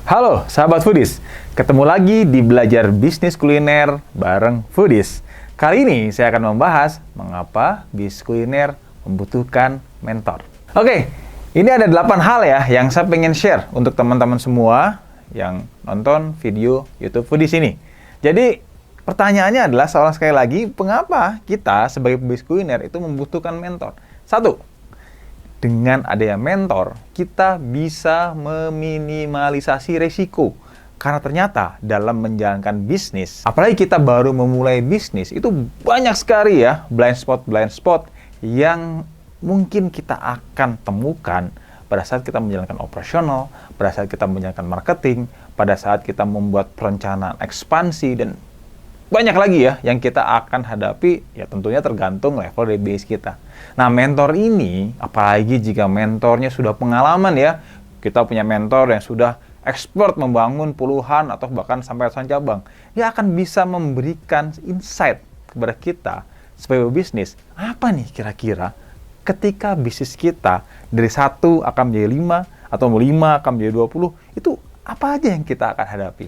Halo sahabat foodies, ketemu lagi di Belajar Bisnis Kuliner bareng foodies. Kali ini saya akan membahas mengapa bisnis kuliner membutuhkan mentor. Oke, ini ada 8 hal ya yang saya pengen share untuk teman-teman semua yang nonton video YouTube foodies ini. Jadi pertanyaannya adalah sekali lagi, mengapa kita sebagai pebisnis kuliner itu membutuhkan mentor? Satu, dengan adanya mentor, kita bisa meminimalisasi resiko. Karena ternyata dalam menjalankan bisnis, apalagi kita baru memulai bisnis, itu banyak sekali ya blind spot yang mungkin kita akan temukan pada saat kita menjalankan operasional, pada saat kita menjalankan marketing, pada saat kita membuat perencanaan ekspansi, dan banyak lagi ya yang kita akan hadapi, ya tentunya tergantung level dari base kita. Nah, mentor ini, apalagi jika mentornya sudah pengalaman ya, kita punya mentor yang sudah expert membangun puluhan atau bahkan sampai ratusan cabang, dia akan bisa memberikan insight kepada kita sebagai bisnis, apa nih kira-kira ketika bisnis kita dari 1 akan menjadi 5, atau 5 akan menjadi 20, itu apa aja yang kita akan hadapi?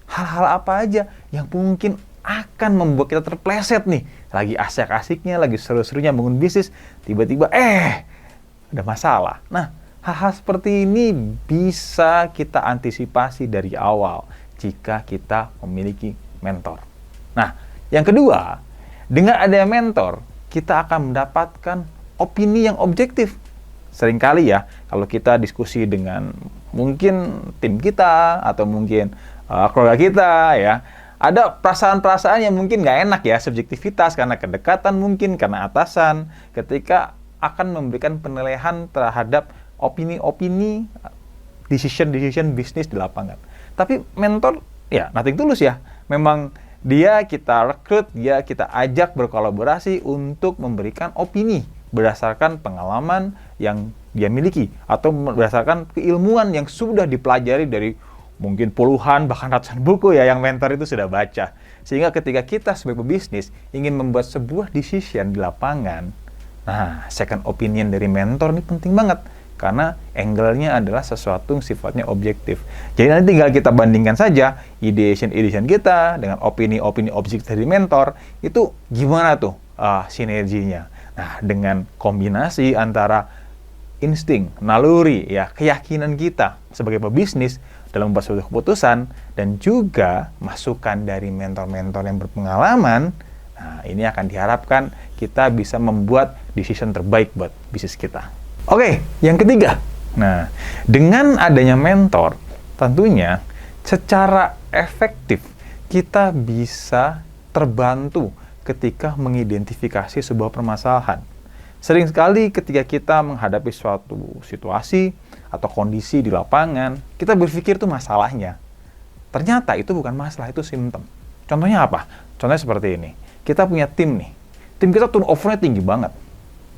Hal-hal apa aja yang mungkin akan membuat kita terpleset nih, lagi asik-asiknya, lagi seru-serunya bangun bisnis, tiba-tiba ada masalah. Nah, hal-hal seperti ini bisa kita antisipasi dari awal jika kita memiliki mentor. Nah, yang kedua, dengan adanya mentor, kita akan mendapatkan opini yang objektif. Seringkali ya, kalau kita diskusi dengan mungkin tim kita atau mungkin keluarga kita ya, ada perasaan-perasaan yang mungkin nggak enak ya, subjektivitas karena kedekatan, mungkin karena atasan, ketika akan memberikan penilaian terhadap opini-opini, decision bisnis di lapangan. Tapi mentor, ya nothing tulus ya, memang dia kita rekrut, dia kita ajak berkolaborasi untuk memberikan opini berdasarkan pengalaman yang dia miliki, atau berdasarkan keilmuan yang sudah dipelajari dari mungkin puluhan bahkan ratusan buku ya yang mentor itu sudah baca. Sehingga ketika kita sebagai pebisnis ingin membuat sebuah decision di lapangan, nah second opinion dari mentor ini penting banget, karena angle-nya adalah sesuatu yang sifatnya objektif. Jadi nanti tinggal kita bandingkan saja ideation kita dengan opini-opini objektif dari mentor, itu gimana tuh sinerginya. Nah, dengan kombinasi antara insting, naluri, ya keyakinan kita sebagai pebisnis dalam membuat suatu keputusan, dan juga masukan dari mentor-mentor yang berpengalaman, nah ini akan diharapkan kita bisa membuat decision terbaik buat bisnis kita. Oke, yang ketiga, nah dengan adanya mentor, tentunya secara efektif kita bisa terbantu ketika mengidentifikasi sebuah permasalahan. Sering sekali ketika kita menghadapi suatu situasi atau kondisi di lapangan, kita berpikir itu masalahnya. Ternyata itu bukan masalah, itu simptom. Contohnya apa? Contohnya seperti ini. Kita punya tim nih. Tim kita turnover-nya tinggi banget.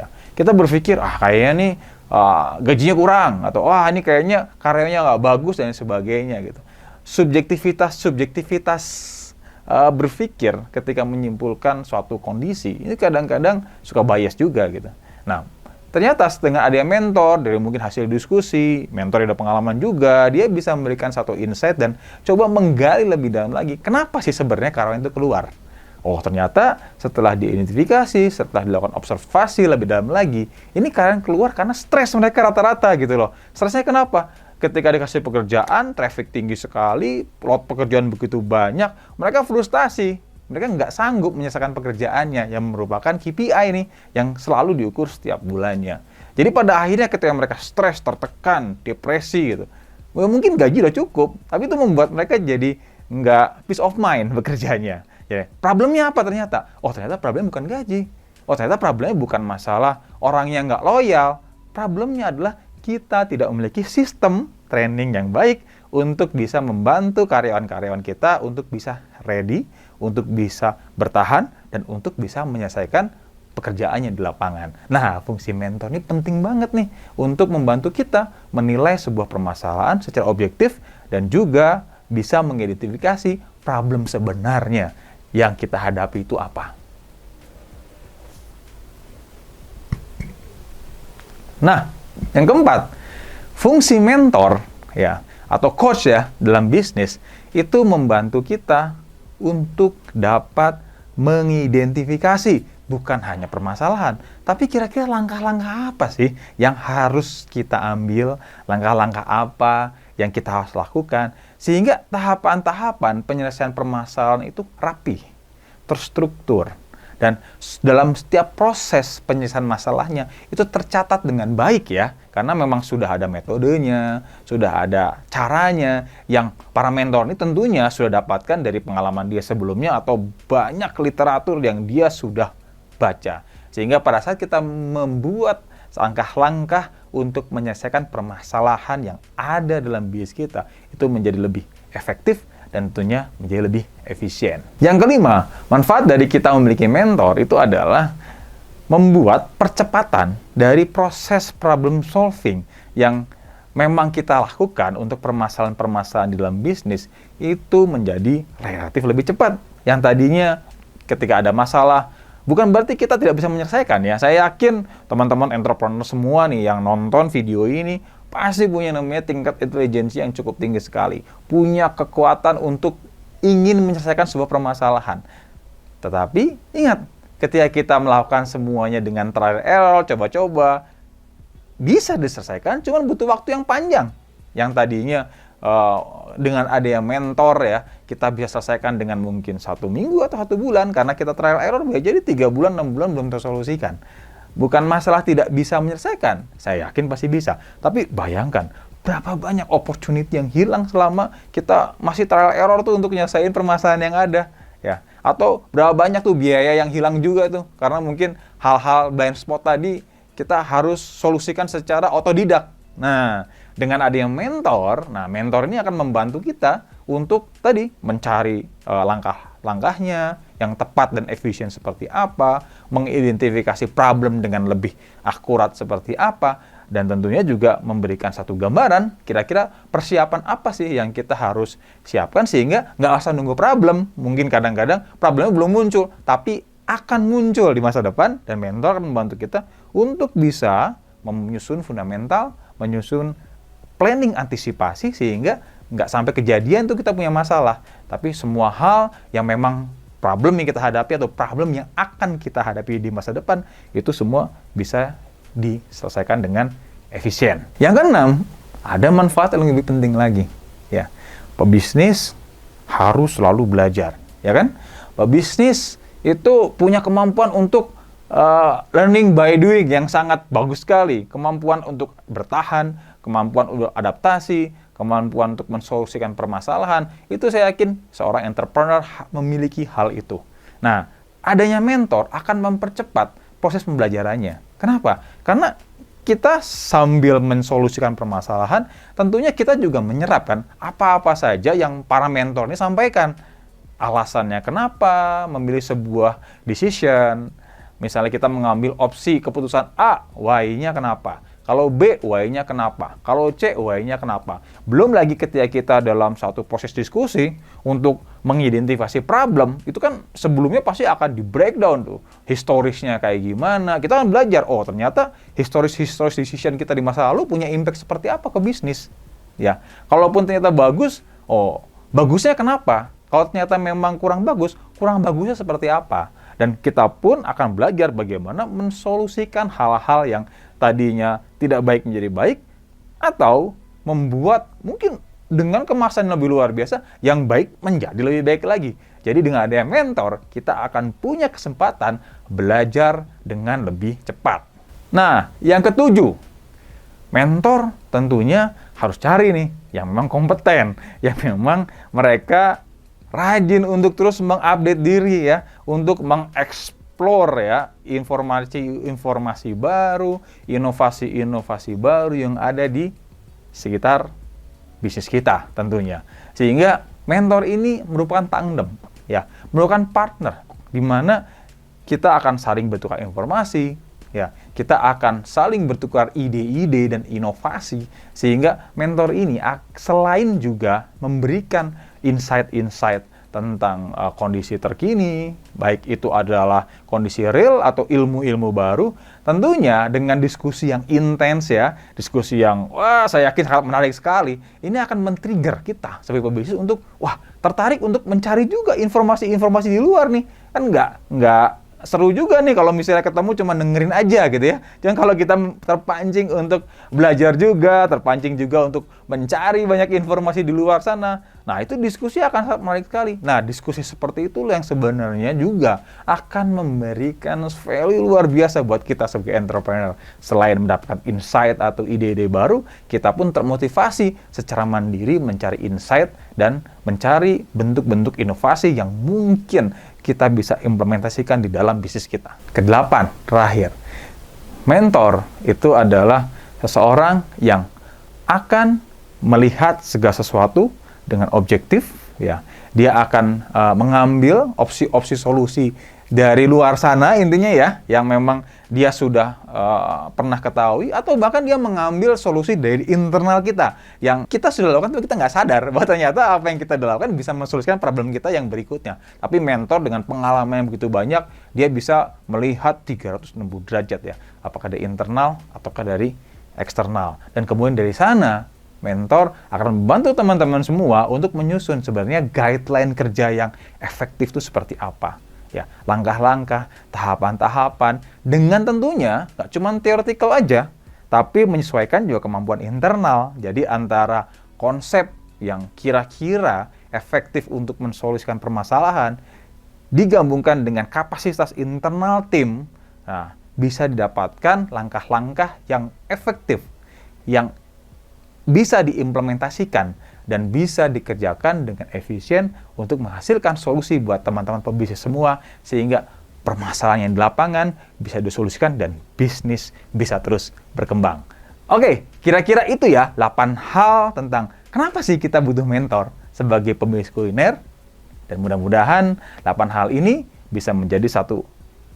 Ya. Kita berpikir, kayaknya nih gajinya kurang, atau ini kayaknya karyanya nggak bagus, dan sebagainya gitu. Subjektivitas berpikir ketika menyimpulkan suatu kondisi, ini kadang-kadang suka bias juga gitu. Nah, ternyata dengan adanya mentor, dari mungkin hasil diskusi, mentor yang ada pengalaman juga, dia bisa memberikan satu insight dan coba menggali lebih dalam lagi, kenapa sih sebenarnya karyawan itu keluar. Oh, ternyata setelah diidentifikasi, setelah dilakukan observasi lebih dalam lagi, ini karyawan keluar karena stres mereka rata-rata gitu loh. Stresnya kenapa? Ketika dikasih pekerjaan, traffic tinggi sekali, load pekerjaan begitu banyak, mereka frustasi. Mereka nggak sanggup menyelesaikan pekerjaannya, yang merupakan KPI nih, yang selalu diukur setiap bulannya. Jadi pada akhirnya ketika mereka stres, tertekan, depresi gitu, mungkin gaji udah cukup, tapi itu membuat mereka jadi nggak peace of mind bekerjanya. Ya, problemnya apa ternyata? Oh, ternyata problemnya bukan gaji. Oh, ternyata problemnya bukan masalah orang yang nggak loyal. Problemnya adalah kita tidak memiliki sistem training yang baik untuk bisa membantu karyawan-karyawan kita untuk bisa ready, untuk bisa bertahan, dan untuk bisa menyelesaikan pekerjaannya di lapangan. Nah, fungsi mentor ini penting banget nih untuk membantu kita menilai sebuah permasalahan secara objektif dan juga bisa mengidentifikasi problem sebenarnya yang kita hadapi itu apa. Nah, yang keempat, fungsi mentor ya atau coach ya dalam bisnis, itu membantu kita untuk dapat mengidentifikasi bukan hanya permasalahan, tapi kira-kira langkah-langkah apa sih yang harus kita ambil, langkah-langkah apa yang kita harus lakukan, sehingga tahapan-tahapan penyelesaian permasalahan itu rapi, terstruktur. Dan dalam setiap proses penyelesaian masalahnya itu tercatat dengan baik ya, karena memang sudah ada metodenya, sudah ada caranya yang para mentor ini tentunya sudah dapatkan dari pengalaman dia sebelumnya atau banyak literatur yang dia sudah baca. Sehingga pada saat kita membuat langkah-langkah untuk menyelesaikan permasalahan yang ada dalam bisnis kita, itu menjadi lebih efektif dan tentunya menjadi lebih efisien. Yang kelima, manfaat dari kita memiliki mentor itu adalah membuat percepatan dari proses problem solving yang memang kita lakukan untuk permasalahan-permasalahan di dalam bisnis itu menjadi relatif lebih cepat. Yang tadinya ketika ada masalah, bukan berarti kita tidak bisa menyelesaikan ya. Saya yakin teman-teman entrepreneur semua nih yang nonton video ini pasti punya namanya tingkat intelijensi yang cukup tinggi sekali. Punya kekuatan untuk ingin menyelesaikan sebuah permasalahan. Tetapi ingat, ketika kita melakukan semuanya dengan trial error, coba-coba, bisa diselesaikan, cuman butuh waktu yang panjang. Yang tadinya dengan adanya mentor ya, kita bisa selesaikan dengan mungkin 1 minggu atau 1 bulan, karena kita trial error bisa jadi 3 bulan, 6 bulan belum tersolusikan. Bukan masalah tidak bisa menyelesaikan, saya yakin pasti bisa. Tapi bayangkan, berapa banyak opportunity yang hilang selama kita masih trial error tuh untuk nyelesain permasalahan yang ada. Ya. Atau berapa banyak tuh biaya yang hilang juga tuh, karena mungkin hal-hal blind spot tadi kita harus solusikan secara otodidak. Nah, dengan adanya mentor, mentor ini akan membantu kita untuk tadi mencari langkah-langkahnya yang tepat dan efisien seperti apa, mengidentifikasi problem dengan lebih akurat seperti apa, dan tentunya juga memberikan satu gambaran kira-kira persiapan apa sih yang kita harus siapkan sehingga nggak usah nunggu problem. Mungkin kadang-kadang problemnya belum muncul, tapi akan muncul di masa depan, dan mentor akan membantu kita untuk bisa menyusun fundamental, menyusun planning antisipasi sehingga nggak sampai kejadian tuh kita punya masalah. Tapi semua hal yang memang problem yang kita hadapi atau problem yang akan kita hadapi di masa depan, itu semua bisa diselesaikan dengan efisien. Yang keenam, ada manfaat yang lebih penting lagi. Ya, pebisnis harus selalu belajar, ya kan? Pebisnis itu punya kemampuan untuk learning by doing yang sangat bagus sekali. Kemampuan untuk bertahan, kemampuan untuk adaptasi, kemampuan untuk mensolusikan permasalahan, itu saya yakin seorang entrepreneur memiliki hal itu. Nah, adanya mentor akan mempercepat proses pembelajarannya. Kenapa? Karena kita sambil mensolusikan permasalahan, tentunya kita juga menyerapkan apa-apa saja yang para mentor ini sampaikan. Alasannya kenapa memilih sebuah decision. Misalnya kita mengambil opsi keputusan A, why-nya kenapa? Kalau B, why-nya kenapa? Kalau C, why-nya kenapa? Belum lagi ketika kita dalam satu proses diskusi untuk mengidentifikasi problem, itu kan sebelumnya pasti akan di-breakdown tuh. Historisnya kayak gimana? Kita akan belajar, oh ternyata historis decision kita di masa lalu punya impact seperti apa ke bisnis. Ya, kalaupun ternyata bagus, oh bagusnya kenapa? Kalau ternyata memang kurang bagusnya seperti apa? Dan kita pun akan belajar bagaimana mensolusikan hal-hal yang tadinya tidak baik menjadi baik, atau membuat mungkin dengan kemasan lebih luar biasa, yang baik menjadi lebih baik lagi. Jadi dengan adanya mentor, kita akan punya kesempatan belajar dengan lebih cepat. Nah, yang ketujuh, mentor tentunya harus cari nih yang memang kompeten, yang memang mereka rajin untuk terus mengupdate diri ya, untuk mengeksplor ya informasi baru, inovasi baru yang ada di sekitar bisnis kita tentunya. Sehingga mentor ini merupakan tandem ya, merupakan partner di mana kita akan saling bertukar informasi ya, kita akan saling bertukar ide-ide dan inovasi, sehingga mentor ini selain juga memberikan insight-insight tentang kondisi terkini, baik itu adalah kondisi real atau ilmu-ilmu baru, tentunya dengan diskusi yang intens ya, diskusi yang wah saya yakin sangat menarik sekali, ini akan men-trigger kita sebagai pebisnis untuk wah tertarik untuk mencari juga informasi-informasi di luar nih. Kan nggak seru juga nih kalau misalnya ketemu cuma dengerin aja gitu ya. Jangan kalau kita terpancing untuk belajar juga, terpancing juga untuk mencari banyak informasi di luar sana. Nah, itu diskusi akan sangat menarik sekali. Nah, diskusi seperti itu yang sebenarnya juga akan memberikan value luar biasa buat kita sebagai entrepreneur. Selain mendapatkan insight atau ide-ide baru, kita pun termotivasi secara mandiri mencari insight dan mencari bentuk-bentuk inovasi yang mungkin kita bisa implementasikan di dalam bisnis kita. Kedelapan, terakhir. Mentor itu adalah seseorang yang akan melihat segala sesuatu dengan objektif, ya. Dia akan mengambil opsi-opsi solusi dari luar sana intinya ya, yang memang dia sudah pernah ketahui, atau bahkan dia mengambil solusi dari internal kita yang kita sudah lakukan tapi kita nggak sadar bahwa ternyata apa yang kita lakukan bisa mensolusikan problem kita yang berikutnya. Tapi mentor dengan pengalaman yang begitu banyak, dia bisa melihat 360 derajat ya, apakah dari internal ataukah dari eksternal. Dan kemudian dari sana mentor akan membantu teman-teman semua untuk menyusun sebenarnya guideline kerja yang efektif itu seperti apa. Ya, langkah-langkah, tahapan-tahapan, dengan tentunya nggak cuma theoretical aja, tapi menyesuaikan juga kemampuan internal. Jadi antara konsep yang kira-kira efektif untuk mensolusikan permasalahan, digabungkan dengan kapasitas internal tim, nah, bisa didapatkan langkah-langkah yang efektif, yang bisa diimplementasikan dan bisa dikerjakan dengan efisien untuk menghasilkan solusi buat teman-teman pebisnis semua, sehingga permasalahan yang di lapangan bisa disolusikan dan bisnis bisa terus berkembang. Oke, kira-kira itu ya 8 hal tentang kenapa sih kita butuh mentor sebagai pebisnis kuliner, dan mudah-mudahan 8 hal ini bisa menjadi satu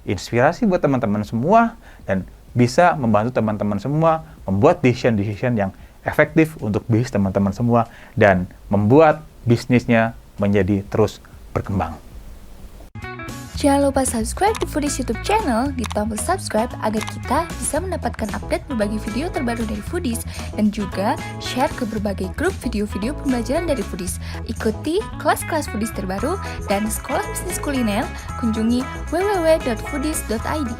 inspirasi buat teman-teman semua dan bisa membantu teman-teman semua membuat decision-decision yang efektif untuk bisnis teman-teman semua dan membuat bisnisnya menjadi terus berkembang. Jangan lupa subscribe di Foodies YouTube channel di tombol subscribe agar kita bisa mendapatkan update berbagai video terbaru dari Foodies dan juga share ke berbagai grup video-video pembelajaran dari Foodies. Ikuti kelas-kelas Foodies terbaru dan sekolah bisnis kuliner, kunjungi www.foodies.id.